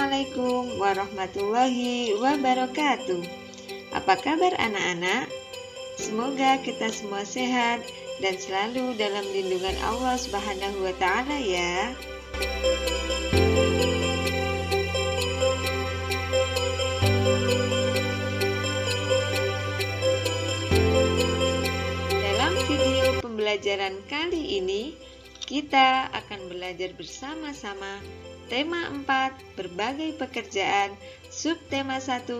Assalamualaikum warahmatullahi wabarakatuh. Apa kabar anak-anak? Semoga kita semua sehat dan selalu dalam lindungan Allah Subhanahu wa Ta'ala ya. Dalam video pembelajaran kali ini, kita akan belajar bersama-sama tema 4, berbagai pekerjaan, subtema 1,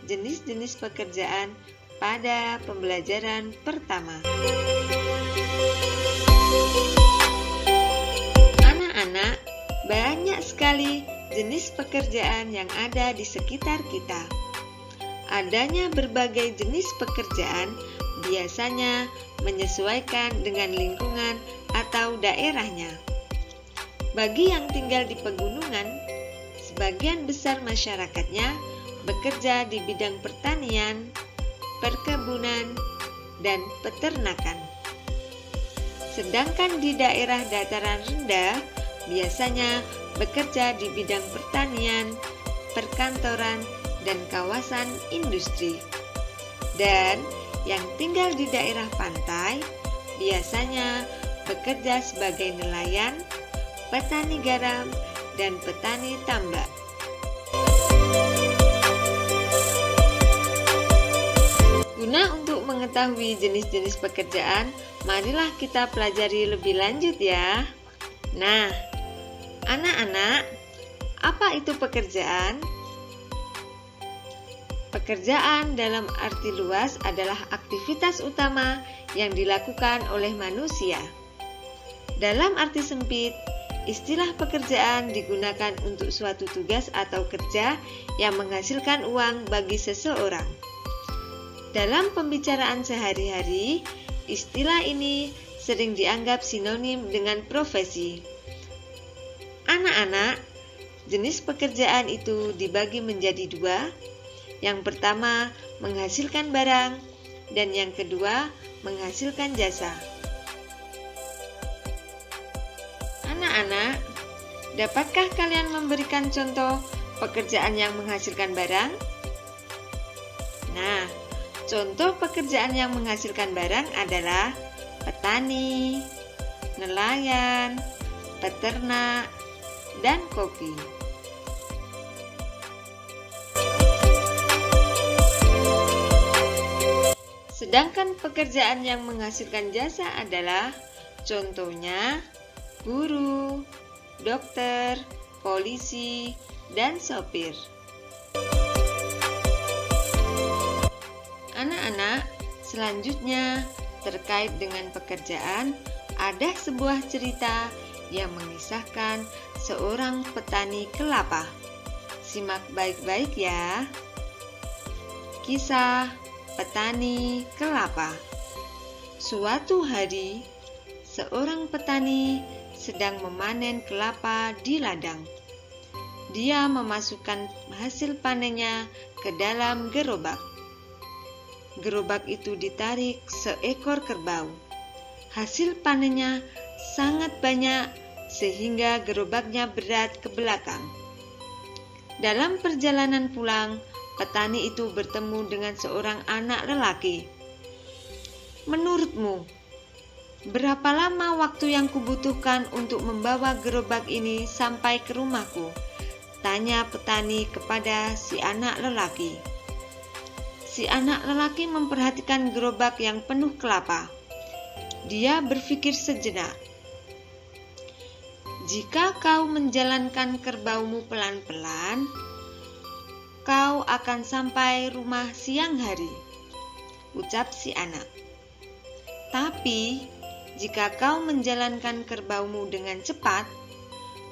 jenis-jenis pekerjaan pada pembelajaran pertama. Anak-anak, banyak sekali jenis pekerjaan yang ada di sekitar kita. Adanya berbagai jenis pekerjaan biasanya menyesuaikan dengan lingkungan atau daerahnya. Bagi yang tinggal di pegunungan, sebagian besar masyarakatnya bekerja di bidang pertanian, perkebunan, dan peternakan. Sedangkan di daerah dataran rendah, biasanya bekerja di bidang pertanian, perkantoran, dan kawasan industri. Dan yang tinggal di daerah pantai, biasanya bekerja sebagai nelayan, petani garam, dan petani tambak. Guna untuk mengetahui jenis-jenis pekerjaan, marilah kita pelajari lebih lanjut ya. Nah, anak-anak, apa itu pekerjaan? Pekerjaan dalam arti luas adalah aktivitas utama yang dilakukan oleh manusia. Dalam arti sempit, istilah pekerjaan digunakan untuk suatu tugas atau kerja yang menghasilkan uang bagi seseorang. Dalam pembicaraan sehari-hari, istilah ini sering dianggap sinonim dengan profesi. Anak-anak, jenis pekerjaan itu dibagi menjadi dua. Yang pertama, menghasilkan barang, dan yang kedua, menghasilkan jasa. Anak-anak, dapatkah kalian memberikan contoh pekerjaan yang menghasilkan barang? Nah, contoh pekerjaan yang menghasilkan barang adalah petani, nelayan, peternak, dan koki. Sedangkan pekerjaan yang menghasilkan jasa adalah contohnya guru, dokter, polisi, dan sopir. Anak-anak, selanjutnya terkait dengan pekerjaan, ada sebuah cerita yang mengisahkan seorang petani kelapa. Simak baik-baik ya. Kisah petani kelapa. Suatu hari, seorang petani sedang memanen kelapa di ladang. Dia memasukkan hasil panennya ke dalam gerobak. Gerobak itu ditarik seekor kerbau. Hasil panennya sangat banyak sehingga gerobaknya berat ke belakang. Dalam perjalanan pulang, petani itu bertemu dengan seorang anak lelaki. "Menurutmu, berapa lama waktu yang kubutuhkan untuk membawa gerobak ini sampai ke rumahku?" tanya petani kepada si anak lelaki. Si anak lelaki memperhatikan gerobak yang penuh kelapa. Dia berpikir sejenak. "Jika kau menjalankan kerbaumu pelan-pelan, kau akan sampai rumah siang hari," ucap si anak. "Tapi, jika kau menjalankan kerbaumu dengan cepat,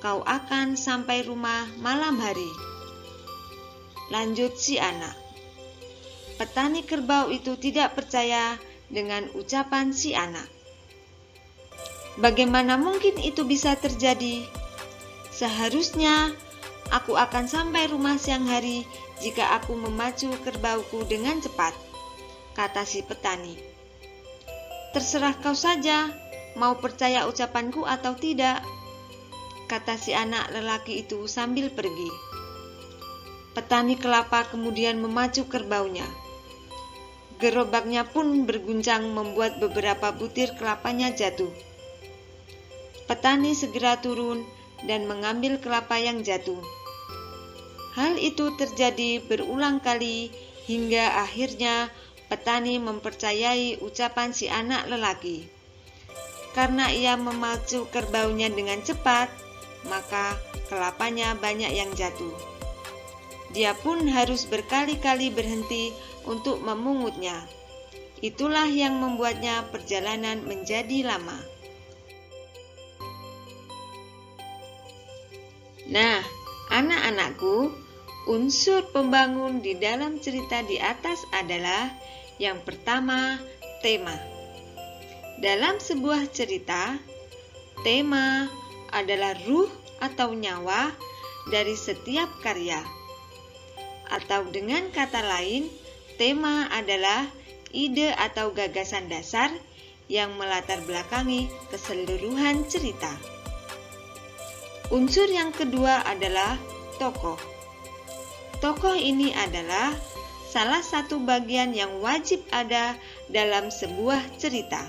kau akan sampai rumah malam hari," lanjut si anak. Petani kerbau itu tidak percaya dengan ucapan si anak. "Bagaimana mungkin itu bisa terjadi? Seharusnya aku akan sampai rumah siang hari jika aku memacu kerbauku dengan cepat," kata si petani. "Terserah kau saja, mau percaya ucapanku atau tidak," kata si anak lelaki itu sambil pergi. Petani kelapa kemudian memacu kerbaunya. Gerobaknya pun berguncang membuat beberapa butir kelapanya jatuh. Petani segera turun dan mengambil kelapa yang jatuh. Hal itu terjadi berulang kali hingga akhirnya petani mempercayai ucapan si anak lelaki. Karena ia memacu kerbaunya dengan cepat, maka kelapanya banyak yang jatuh. Dia pun harus berkali-kali berhenti untuk memungutnya. Itulah yang membuatnya perjalanan menjadi lama. Nah, anak-anakku, unsur pembangun di dalam cerita di atas adalah yang pertama, tema. Dalam sebuah cerita, tema adalah ruh atau nyawa dari setiap karya. Atau dengan kata lain, tema adalah ide atau gagasan dasar yang melatar belakangi keseluruhan cerita. Unsur yang kedua adalah tokoh. Tokoh ini adalah salah satu bagian yang wajib ada dalam sebuah cerita.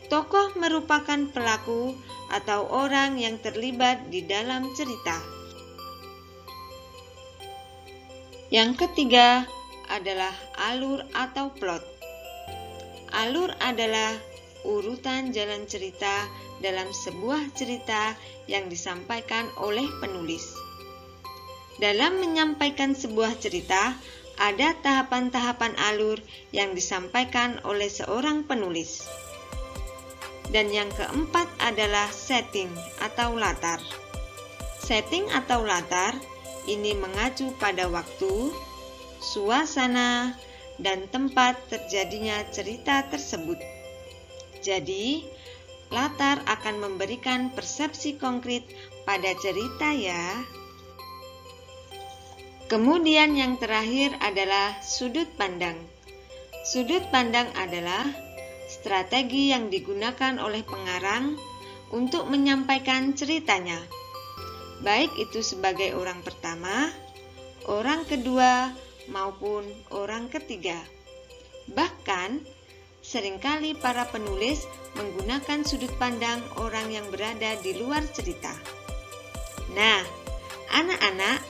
Tokoh merupakan pelaku atau orang yang terlibat di dalam cerita. Yang ketiga adalah alur atau plot. Alur adalah urutan jalan cerita dalam sebuah cerita yang disampaikan oleh penulis. Dalam menyampaikan sebuah cerita, ada tahapan-tahapan alur yang disampaikan oleh seorang penulis. Dan yang keempat adalah setting atau latar. Setting atau latar ini mengacu pada waktu, suasana, dan tempat terjadinya cerita tersebut. Jadi, latar akan memberikan persepsi konkret pada cerita ya. Kemudian yang terakhir adalah sudut pandang. Sudut pandang adalah strategi yang digunakan oleh pengarang untuk menyampaikan ceritanya. Baik itu sebagai orang pertama, orang kedua, maupun orang ketiga. Bahkan, seringkali para penulis menggunakan sudut pandang orang yang berada di luar cerita. Nah, anak-anak,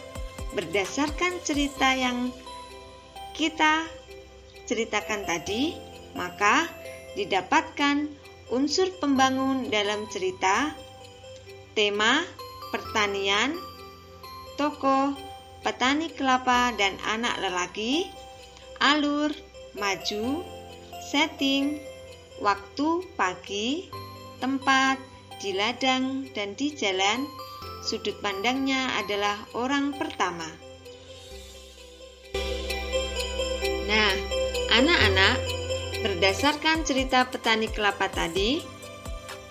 berdasarkan cerita yang kita ceritakan tadi, maka didapatkan unsur pembangun dalam cerita, tema, pertanian, tokoh, petani kelapa dan anak lelaki, alur, maju, setting, waktu pagi, tempat, di ladang dan di jalan, sudut pandangnya adalah orang pertama. Nah, anak-anak, berdasarkan cerita petani kelapa tadi,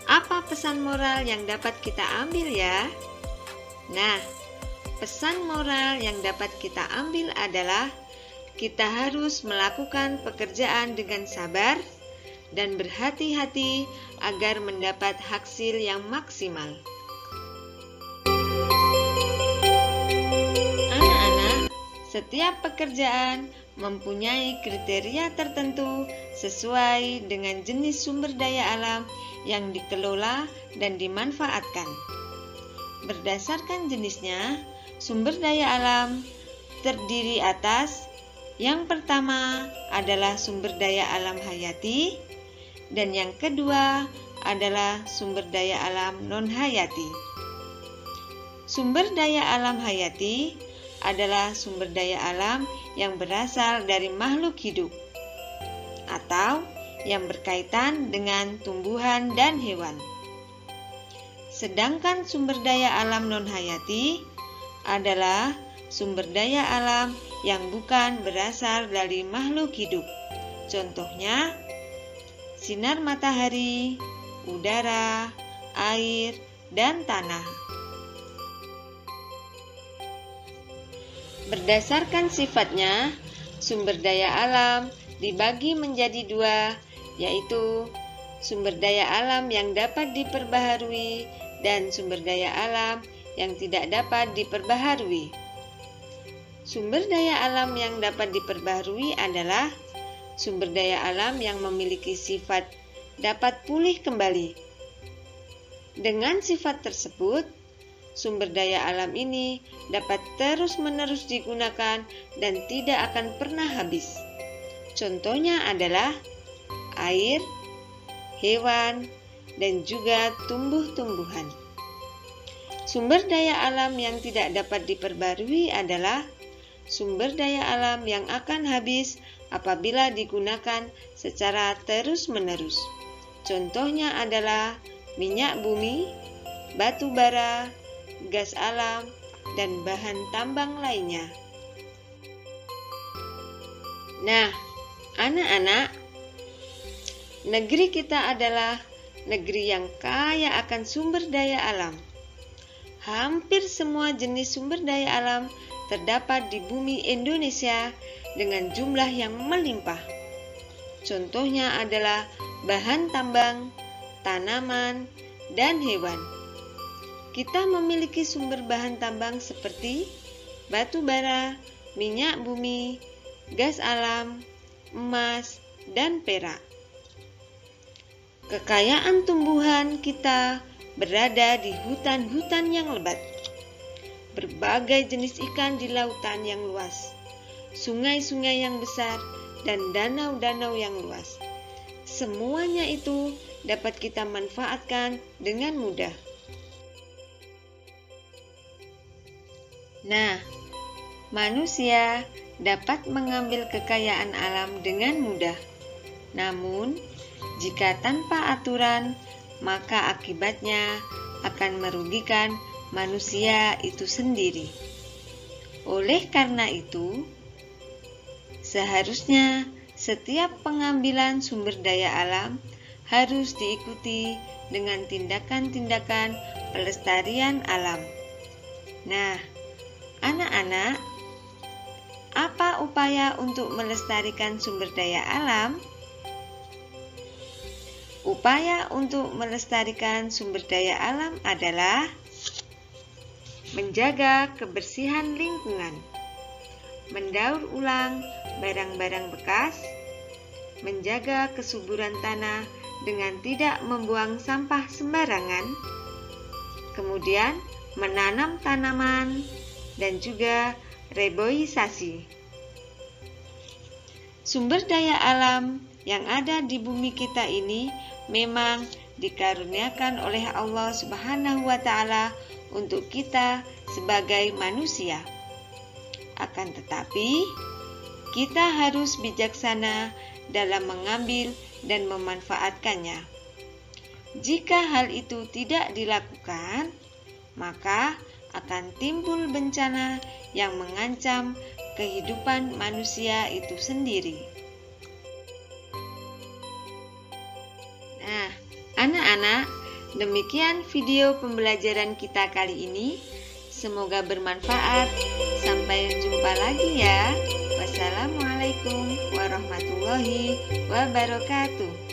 apa pesan moral yang dapat kita ambil ya? Nah, pesan moral yang dapat kita ambil adalah kita harus melakukan pekerjaan dengan sabar dan berhati-hati agar mendapat hasil yang maksimal. Anak-anak, setiap pekerjaan mempunyai kriteria tertentu sesuai dengan jenis sumber daya alam yang dikelola dan dimanfaatkan. Berdasarkan jenisnya, sumber daya alam terdiri atas yang pertama adalah sumber daya alam hayati dan yang kedua adalah sumber daya alam non-hayati. Sumber daya alam hayati adalah sumber daya alam yang berasal dari makhluk hidup atau yang berkaitan dengan tumbuhan dan hewan. Sedangkan sumber daya alam non-hayati adalah sumber daya alam yang bukan berasal dari makhluk hidup. Contohnya, sinar matahari, udara, air, dan tanah. Berdasarkan sifatnya, sumber daya alam dibagi menjadi dua, yaitu sumber daya alam yang dapat diperbaharui dan sumber daya alam yang tidak dapat diperbaharui. Sumber daya alam yang dapat diperbarui adalah sumber daya alam yang memiliki sifat dapat pulih kembali. Dengan sifat tersebut, sumber daya alam ini dapat terus-menerus digunakan dan tidak akan pernah habis. Contohnya adalah air, hewan, dan juga tumbuh-tumbuhan. Sumber daya alam yang tidak dapat diperbarui adalah sumber daya alam yang akan habis apabila digunakan secara terus-menerus. Contohnya adalah minyak bumi, batu bara, gas alam, dan bahan tambang lainnya. Nah, anak-anak, negeri kita adalah negeri yang kaya akan sumber daya alam. Hampir semua jenis sumber daya alam terdapat di bumi Indonesia dengan jumlah yang melimpah. Contohnya adalah bahan tambang, tanaman, dan hewan. Kita memiliki sumber bahan tambang seperti batu bara, minyak bumi, gas alam, emas, dan perak. Kekayaan tumbuhan kita berada di hutan-hutan yang lebat. Berbagai jenis ikan di lautan yang luas, sungai-sungai yang besar, dan danau-danau yang luas. Semuanya itu dapat kita manfaatkan dengan mudah. Nah, manusia dapat mengambil kekayaan alam dengan mudah. Namun, jika tanpa aturan, maka akibatnya akan merugikan manusia itu sendiri. Oleh karena itu, seharusnya setiap pengambilan sumber daya alam harus diikuti dengan tindakan-tindakan pelestarian alam. Nah, anak-anak, apa upaya untuk melestarikan sumber daya alam? Upaya untuk melestarikan sumber daya alam adalah menjaga kebersihan lingkungan, mendaur ulang barang-barang bekas, menjaga kesuburan tanah dengan tidak membuang sampah sembarangan, kemudian menanam tanaman, dan juga reboisasi. Sumber daya alam yang ada di bumi kita ini memang dikaruniakan oleh Allah Subhanahu wa Ta'ala untuk kita sebagai manusia. Akan tetapi, kita harus bijaksana dalam mengambil dan memanfaatkannya. Jika hal itu tidak dilakukan, maka akan timbul bencana yang mengancam kehidupan manusia itu sendiri. Nah, anak-anak, demikian video pembelajaran kita kali ini. Semoga bermanfaat. Sampai jumpa lagi ya. Wassalamualaikum warahmatullahi wabarakatuh.